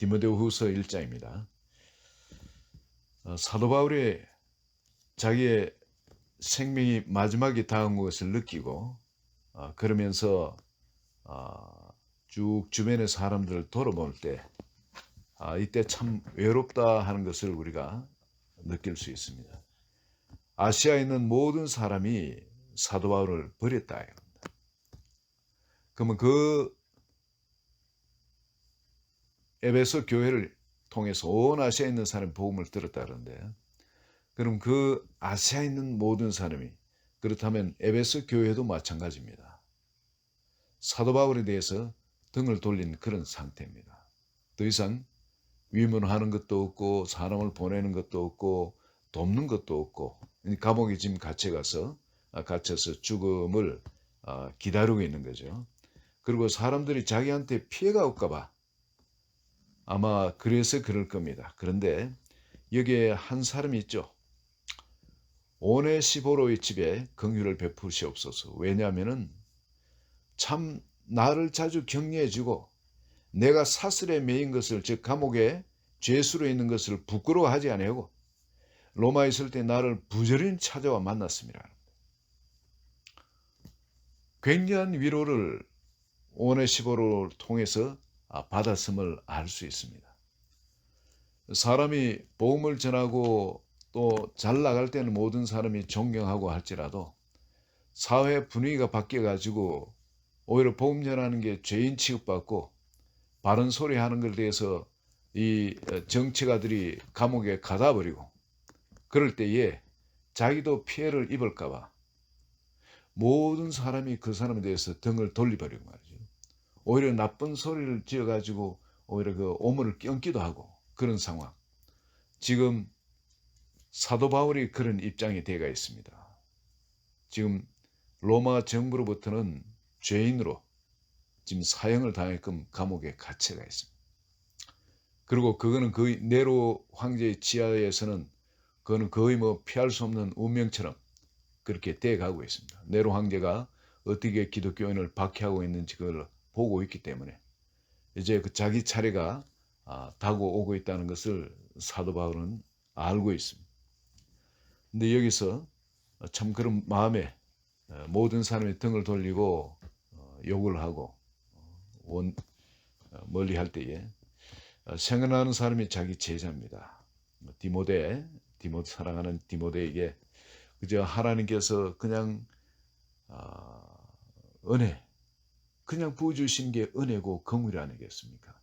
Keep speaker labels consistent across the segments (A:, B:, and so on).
A: 디모데후서 1장입니다. 사도 바울이 자기의 생명이 마지막에 다가온 것을 느끼고 그러면서 쭉 주변의 사람들을 돌아볼 때 이때 참 외롭다 하는 것을 우리가 느낄 수 있습니다. 아시아에 있는 모든 사람이 사도 바울을 버렸다. 그러면 그 에베소 교회를 통해서 온 아시아에 있는 사람이 복음을 들었다 그러는데, 그럼 그 아시아에 있는 모든 사람이, 그렇다면 에베소 교회도 마찬가지입니다. 사도 바울에 대해서 등을 돌린 그런 상태입니다. 더 이상 위문하는 것도 없고 사람을 보내는 것도 없고 돕는 것도 없고 감옥에 지금 갇혀서 죽음을 기다리고 있는 거죠. 그리고 사람들이 자기한테 피해가 올까 봐 아마 그래서 그럴 겁니다. 그런데 여기에 한 사람이 있죠. 오네시보로의 집에 긍휼을 베푸시옵소서. 왜냐하면은 참 나를 자주 격려해주고 내가 사슬에 매인 것을, 즉 감옥에 죄수로 있는 것을 부끄러워하지 아니하고 로마에 있을 때 나를 부지런히 찾아와 만났습니다. 굉장한 위로를 오네시보로를 통해서 받았음을 알 수 있습니다. 사람이 복음을 전하고 또 잘 나갈 때는 모든 사람이 존경하고 할지라도 사회 분위기가 바뀌어가지고 오히려 복음 전하는 게 죄인 취급받고 바른 소리 하는 것에 대해서 이 정치가들이 감옥에 가다버리고 그럴 때에 자기도 피해를 입을까봐 모든 사람이 그 사람에 대해서 등을 돌려버리고 말이죠. 오히려 나쁜 소리를 지어가지고 오히려 그 오물을 껴기도 하고 그런 상황. 지금 사도 바울이 그런 입장이 되어 있습니다. 지금 로마 정부로부터는 죄인으로 지금 사형을 당했끔 감옥에 갇혀가 있습니다. 그리고 그거는 거의 네로 황제의 지하에서는 그거는 거의 뭐 피할 수 없는 운명처럼 그렇게 돼가고 있습니다. 네로 황제가 어떻게 기독교인을 박해하고 있는지 그걸 보고 있기 때문에 이제 그 자기 차례가 다가오고 있다는 것을 사도 바울은 알고 있습니다. 근데 여기서 참 그런 마음에 모든 사람이 등을 돌리고 욕을 하고 멀리 할 때에 생각나는 사람이 자기 제자입니다. 디모데 사랑하는 디모데에게 그저 하나님께서 그냥 은혜 그냥 부어주신 게 은혜고 긍휼이 아니겠습니까?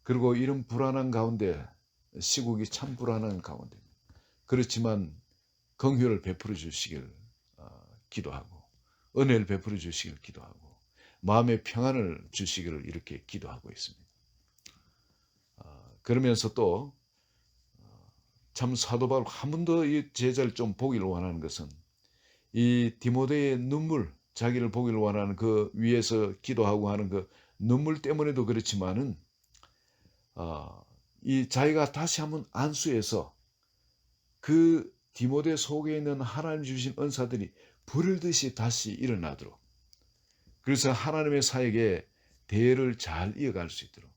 A: 그리고 이런 불안한 가운데 시국이 참 불안한 가운데 그렇지만 긍휼을 베풀어 주시길 기도하고 은혜를 베풀어 주시길 기도하고 마음의 평안을 주시기를 이렇게 기도하고 있습니다. 그러면서 또 참 사도 바울 한 번 더 이 제자를 좀 보기를 원하는 것은 이 디모데의 눈물, 자기를 보기를 원하는 그 위에서 기도하고 하는 그 눈물 때문에도 그렇지만은 이 자기가 다시 한번 안수해서 그 디모데 속에 있는 하나님 주신 은사들이 불을 듯이 다시 일어나도록, 그래서 하나님의 사역에 대를 잘 이어갈 수 있도록,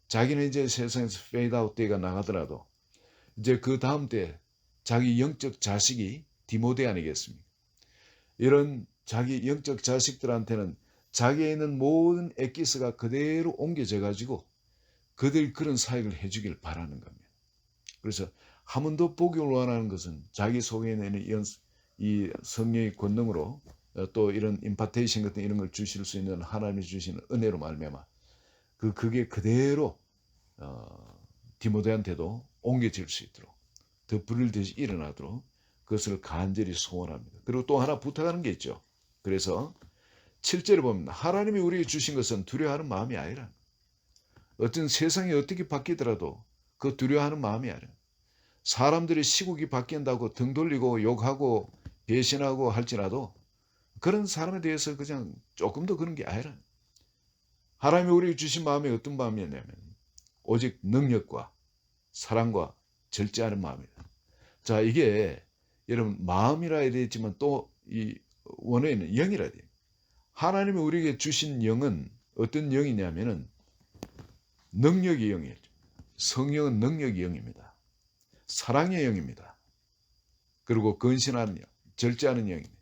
A: 자기는 이제 세상에서 페이드아웃 때가 나가더라도 이제 그 다음 때 자기 영적 자식이 디모데 아니겠습니까? 이런 자기 영적 자식들한테는 자기에 있는 모든 엑기스가 그대로 옮겨져 가지고 그들 그런 사역을 해주길 바라는 겁니다. 그래서 한 번 더 보기 원하는 것은 자기 속에 있는 이 성령의 권능으로 또 이런 임파테이션 같은 이런 걸 주실 수 있는 하나님이 주시는 은혜로 말미암아 그게 그대로 디모데한테도 옮겨질 수 있도록 더 불을 듯이 일어나도록 그것을 간절히 소원합니다. 그리고 또 하나 부탁하는 게 있죠. 그래서 7절에 보면 하나님이 우리에게 주신 것은 두려워하는 마음이 아니라, 어떤 세상이 어떻게 바뀌더라도 그 두려워하는 마음이 아니라, 사람들이 시국이 바뀐다고 등 돌리고 욕하고 배신하고 할지라도 그런 사람에 대해서 그냥 조금 더 그런 게 아니라, 하나님이 우리에게 주신 마음이 어떤 마음이냐면 오직 능력과 사랑과 절제하는 마음이다. 자, 이게 여러분 마음이라 해야 되지만 또 이 원어에는 영이라 돼요. 하나님이 우리에게 주신 영은 어떤 영이냐면은 능력의 영이에요. 성령은 능력의 영입니다. 사랑의 영입니다. 그리고 근신하는 영, 절제하는 영입니다.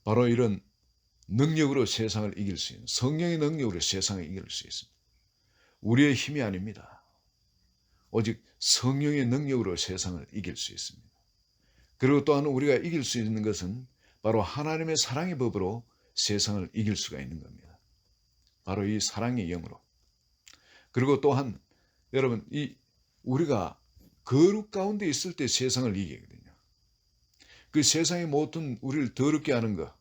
A: 바로 이런 능력으로 세상을 이길 수 있는, 성령의 능력으로 세상을 이길 수 있습니다. 우리의 힘이 아닙니다. 오직 성령의 능력으로 세상을 이길 수 있습니다. 그리고 또한 우리가 이길 수 있는 것은 바로 하나님의 사랑의 법으로 세상을 이길 수가 있는 겁니다. 바로 이 사랑의 영으로. 그리고 또한 여러분, 우리가 거룩 가운데 있을 때 세상을 이기거든요. 그 세상의 모든 우리를 더럽게 하는 것,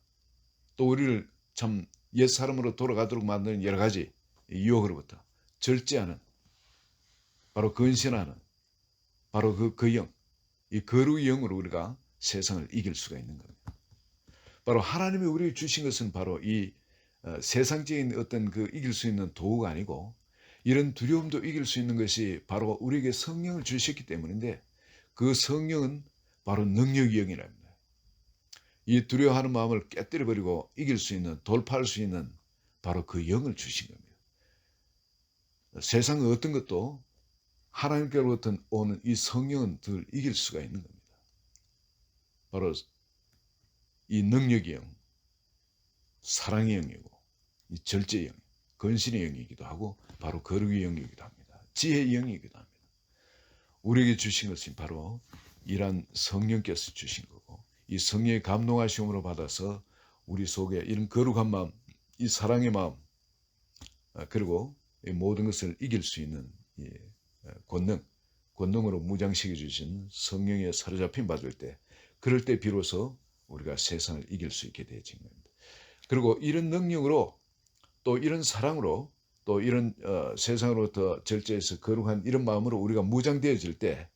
A: 또 우리를 참 옛사람으로 돌아가도록 만드는 여러 가지 유혹으로부터 절제하는, 바로 근신하는, 바로 그 영, 이 거룩의 영으로 우리가 세상을 이길 수가 있는 겁니다. 바로 하나님이 우리에게 주신 것은 바로 이 세상적인 어떤 그 이길 수 있는 도구가 아니고, 이런 두려움도 이길 수 있는 것이 바로 우리에게 성령을 주셨기 때문인데, 그 성령은 바로 능력의 영이랍니다. 이 두려워하는 마음을 깨뜨려버리고 이길 수 있는, 돌파할 수 있는 바로 그 영을 주신 겁니다. 세상의 어떤 것도 하나님께로부터 오는 이 성령은 늘 이길 수가 있는 겁니다. 바로 이 능력의 영, 사랑의 영이고, 이 절제의 영, 근신의 영이기도 하고, 바로 거룩의 영이기도 합니다. 지혜의 영이기도 합니다. 우리에게 주신 것이 바로 이러한 성령께서 주신 거고, 이 성령의 감동하심으로 받아서 우리 속에 이런 거룩한 마음, 이 사랑의 마음, 그리고 이 모든 것을 이길 수 있는 이 권능으로 무장시켜 주신 성령에 사로잡힘 받을 때, 그럴 때 비로소 우리가 세상을 이길 수 있게 되어진 겁니다. 그리고 이런 능력으로, 또 이런 사랑으로, 또 이런 세상으로부터 절제해서 거룩한 이런 마음으로 우리가 무장되어질 때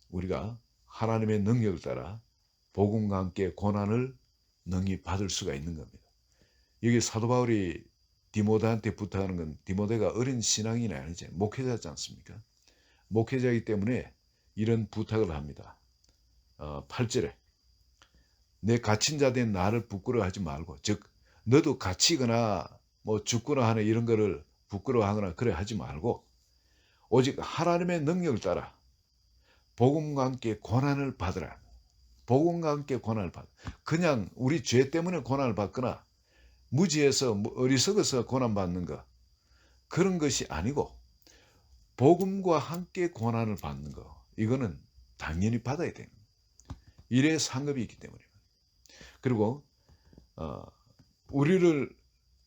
A: 우리가 하나님의 능력을 따라 복음과 함께 고난을 능히 받을 수가 있는 겁니다. 여기 사도 바울이 디모데한테 부탁하는 건, 디모데가 어린 신앙인이 아니지, 목회자지 않습니까? 목회자이기 때문에 이런 부탁을 합니다. 8절에 내 갇힌 자 된 나를 부끄러워하지 말고, 즉 너도 갇히거나 뭐 죽거나 하는 이런 거를 부끄러워하거나 그래 하지 말고, 오직 하나님의 능력을 따라 복음과 함께 고난을 받으라. 복음과 함께 고난을 받. 그냥 우리 죄 때문에 고난을 받거나 무지해서 어리석어서 고난받는 것, 그런 것이 아니고 복음과 함께 고난을 받는 것, 이거는 당연히 받아야 됩니다. 일의 상급이 있기 때문입니다. 그리고 우리를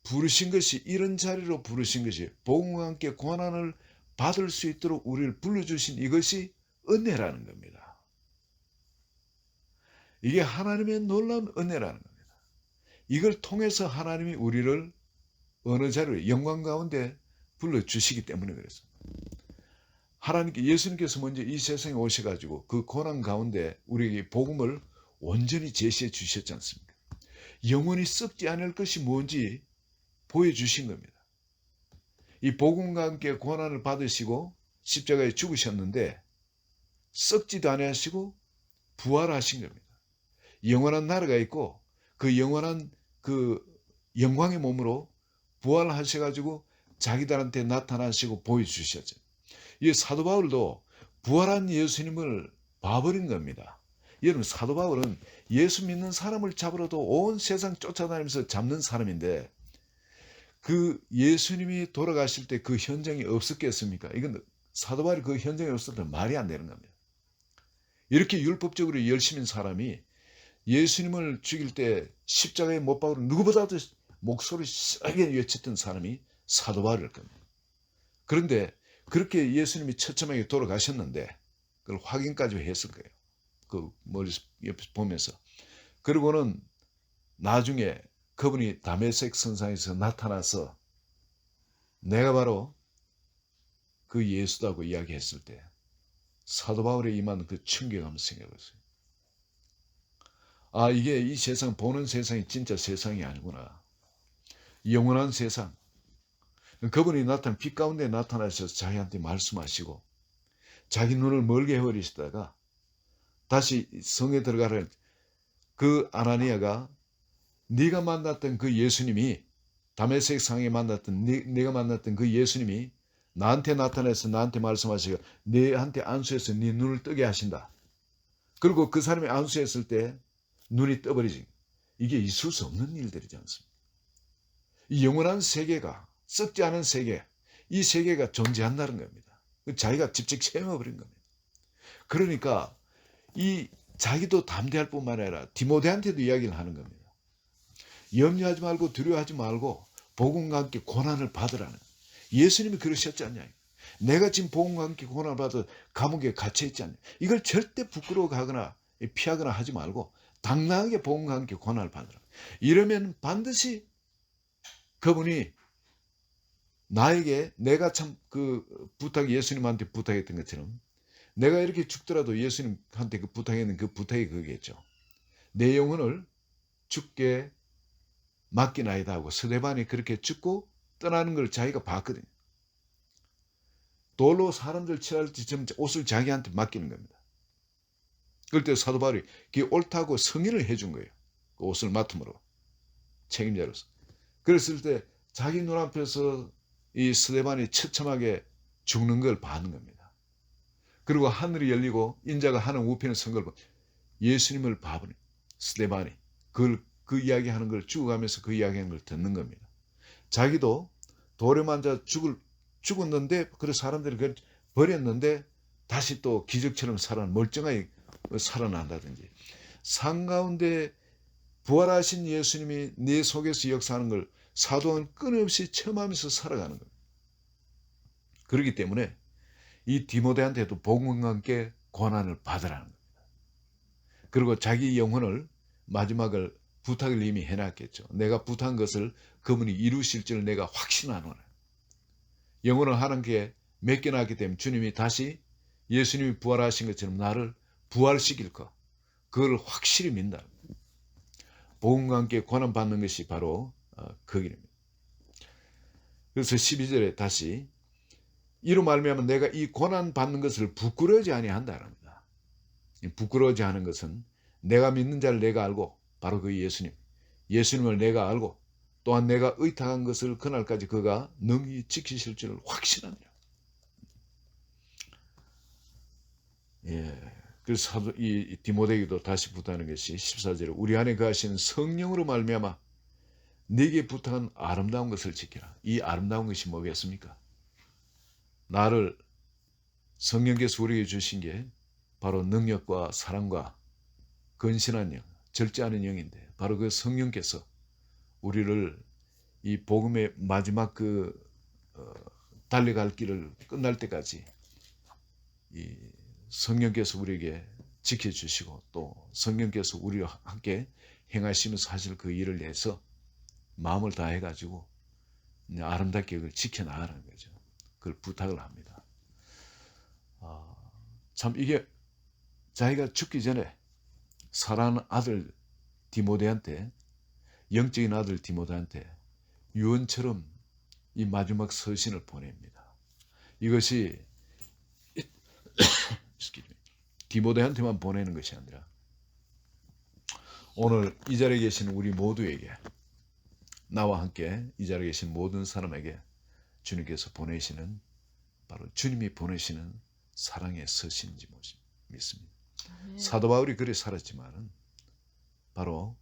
A: 부르신 것이, 이런 자리로 부르신 것이, 복음과 함께 고난을 받을 수 있도록 우리를 불러주신 이것이 은혜라는 겁니다. 이게 하나님의 놀라운 은혜라는 겁니다. 이걸 통해서 하나님이 우리를 어느 자리로, 영광 가운데 불러주시기 때문에 그렇습니다. 하나님께, 예수님께서 먼저 이 세상에 오셔가지고 그 고난 가운데 우리에게 복음을 온전히 제시해 주셨지 않습니까? 영원히 썩지 않을 것이 뭔지 보여주신 겁니다. 이 복음과 함께 고난을 받으시고 십자가에 죽으셨는데 썩지도 아니하시고 부활하신 겁니다. 영원한 나라가 있고, 그 영원한 그 영광의 몸으로 부활하셔가지고 자기들한테 나타나시고 보여주셨죠. 이 사도 바울도 부활한 예수님을 봐버린 겁니다. 여러분, 사도 바울은 예수 믿는 사람을 잡으러도 온 세상 쫓아다니면서 잡는 사람인데, 그 예수님이 돌아가실 때 그 현장이 없었겠습니까? 이건 사도 바울이 그 현장에 없었던 말이 안 되는 겁니다. 이렇게 율법적으로 열심인 사람이 예수님을 죽일 때 십자가에 못 박으러 누구보다도 목소리 세게 외쳤던 사람이 사도 바울일 겁니다. 그런데 그렇게 예수님이 처참하게 돌아가셨는데 그걸 확인까지 했을 거예요. 그 머리 옆에 보면서. 그리고는 나중에 그분이 다메섹 선상에서 나타나서 내가 바로 그 예수다고 이야기했을 때 사도 바울의 임한 그 충격 한번 생각해보세요. 아, 이게 이 세상, 보는 세상이 진짜 세상이 아니구나. 영원한 세상. 그분이 빛 가운데 나타나셔서 자기한테 말씀하시고 자기 눈을 멀게 해버리시다가 다시 성에 들어가라. 그 아나니아가 네가 만났던 그 예수님이 다메섹 상에 만났던 네가 만났던 그 예수님이 나한테 나타나서 나한테 말씀하시고 네한테 안수해서 네 눈을 뜨게 하신다. 그리고 그 사람이 안수했을 때 눈이 떠버리지. 이게 있을 수 없는 일들이지 않습니까? 이 영원한 세계가, 썩지 않은 세계, 이 세계가 존재한다는 겁니다. 자기가 직접 체험해버린 겁니다. 그러니까 이 자기도 담대할 뿐만 아니라 디모데한테도 이야기를 하는 겁니다. 염려하지 말고 두려워하지 말고 복음과 함께 고난을 받으라는. 예수님이 그러셨지 않냐. 내가 지금 복음과 함께 고난을 받아 감옥에 갇혀있지 않냐. 이걸 절대 부끄러워하거나 피하거나 하지 말고 당당하게 복음과 함께 고난을 받으라. 이러면 반드시 그분이 나에게 내가 참 그 부탁 예수님한테 부탁했던 것처럼 내가 이렇게 죽더라도 예수님한테 그 부탁했는 그 부탁이 그거겠죠. 내 영혼을 죽게 맡기나이다 하고 스데반이 그렇게 죽고 떠나는 걸 자기가 봤거든요. 돌로 사람들 칠할 때쯤 옷을 자기한테 맡기는 겁니다. 그럴 때 사도 바울이 그게 옳다고 승인을 해준 거예요. 그 옷을 맡음으로 책임자로서. 그랬을 때 자기 눈앞에서 이 스데반이 처참하게 죽는 걸 봤는 겁니다. 그리고 하늘이 열리고 인자가 하늘 우편에 선 걸 보고 예수님을 봐버린 스데반이 그 이야기하는 걸 죽어가면서 그 이야기하는 걸 듣는 겁니다. 자기도 돌에 맞아 죽었는데 그 사람들이 그걸 버렸는데 다시 또 기적처럼 멀쩡하게 살아난다든지 산 가운데 부활하신 예수님이 내 속에서 역사하는 걸 사도는 끊임없이 체험하면서 살아가는 겁니다. 그렇기 때문에 이 디모데한테도 복음과 함께 고난을 받으라는 겁니다. 그리고 자기 영혼을 마지막을 부탁을 이미 해놨겠죠. 내가 부탁한 것을 그분이 이루실 줄 내가 확신하노라. 영혼을 하나님께 맡겨놨기 때문에 주님이 다시 예수님이 부활하신 것처럼 나를 부활시킬 것. 그걸 확실히 믿는다. 복음과 함께 고난받는 것이 바로 그 길입니다. 그래서 12절에 다시 이로 말미암아 내가 이 고난받는 것을 부끄러워하지 아니한다랍니다. 부끄러워하지 않은 것은 내가 믿는 자를 내가 알고 바로 그 예수님을 내가 알고 또한 내가 의탁한 것을 그날까지 그가 능히 지키실 줄을 확신하느라. 그래서 이 디모데에게도 다시 부탁하는 것이 14절에 우리 안에 거하시는 성령으로 말미암아 네게 부탁한 아름다운 것을 지키라. 이 아름다운 것이 뭐겠습니까? 나를 성령께서 우리에게 주신 게 바로 능력과 사랑과 근신한 영, 절제하는 영인데 바로 그 성령께서 우리를 이 복음의 마지막 달려갈 길을 끝날 때까지 이 성령께서 우리에게 지켜주시고 또 성령께서 우리와 함께 행하시면서 하실 그 일을 위해서 마음을 다해가지고 아름답게 그걸 지켜나가는 거죠. 그걸 부탁을 합니다. 참 이게 자기가 죽기 전에 사랑하는 아들 디모데한테 영적인 아들 디모데한테 유언처럼 이 마지막 서신을 보냅니다. 이것이 디모데한테만 보내는 것이 아니라 오늘 이 자리에 계신 우리 모두에게 나와 함께 이 자리에 계신 모든 사람에게 주님께서 보내시는 바로 주님이 보내시는 사랑의 서신인지 믿습니다. 사도 바울이 그래 살았지만은 바로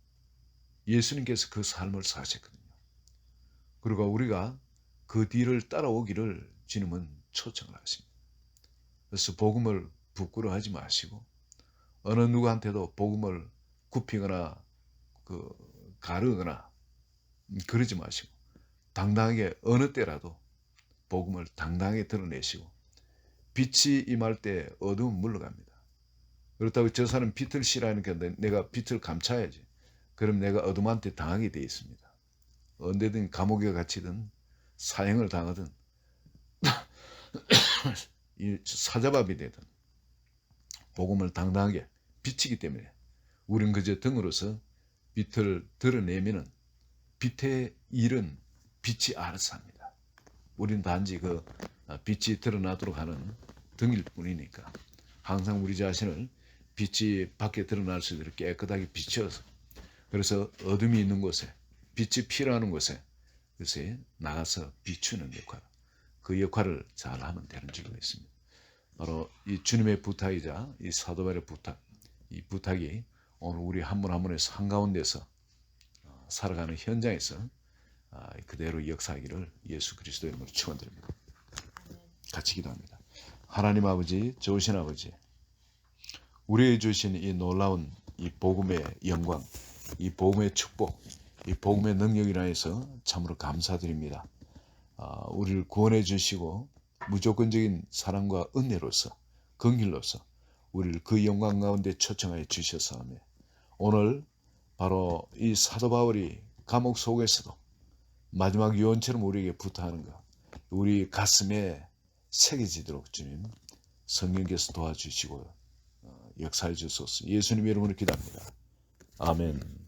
A: 예수님께서 그 삶을 사셨거든요. 그리고 우리가 그 뒤를 따라오기를 주님은 초청을 하십니다. 그래서 복음을 부끄러워하지 마시고 어느 누구한테도 복음을 굽히거나 가르거나 그러지 마시고 당당하게 어느 때라도 복음을 당당하게 드러내시고 빛이 임할 때 어두움은 물러갑니다. 그렇다고 저 사람 빛을 싫어하니까 내가 빛을 감춰야지. 그럼 내가 어둠한테 당하게 되어 있습니다. 언제든 감옥에 갇히든 사형을 당하든 사자밥이 되든 복음을 당당하게 비치기 때문에 우리는 그저 등으로서 빛을 드러내면은 빛의 일은 빛이 알아서 합니다. 우리는 단지 그 빛이 드러나도록 하는 등일 뿐이니까 항상 우리 자신을 빛이 밖에 드러날 수 있도록 깨끗하게 비춰서 그래서 어둠이 있는 곳에 빛이 필요한 곳에 것에 나가서 비추는 역할, 그 역할을 잘하면 되는 줄로 믿습니다. 바로 이 주님의 부탁이자 이 사도 바울의 부탁, 이 부탁이 오늘 우리 한 분 한 분의 삶 가운데서 살아가는 현장에서 그대로 역사하기를 예수 그리스도의 이름으로 축원드립니다. 같이 기도합니다. 하나님 아버지, 좋으신 아버지, 우리에게 주신 이 놀라운 이 복음의 영광, 이 복음의 축복, 이 복음의 능력이라 해서 참으로 감사드립니다. 우리를 구원해 주시고 무조건적인 사랑과 은혜로서, 긍휼로서 우리를 그 영광 가운데 초청하여 주셨사오며, 오늘 바로 이 사도 바울이 감옥 속에서도 마지막 유언처럼 우리에게 부탁하는 것, 우리 가슴에 새겨지도록 주님 성령께서 도와주시고 역사해 주소서. 예수님의 이름으로 기도합니다. 아멘.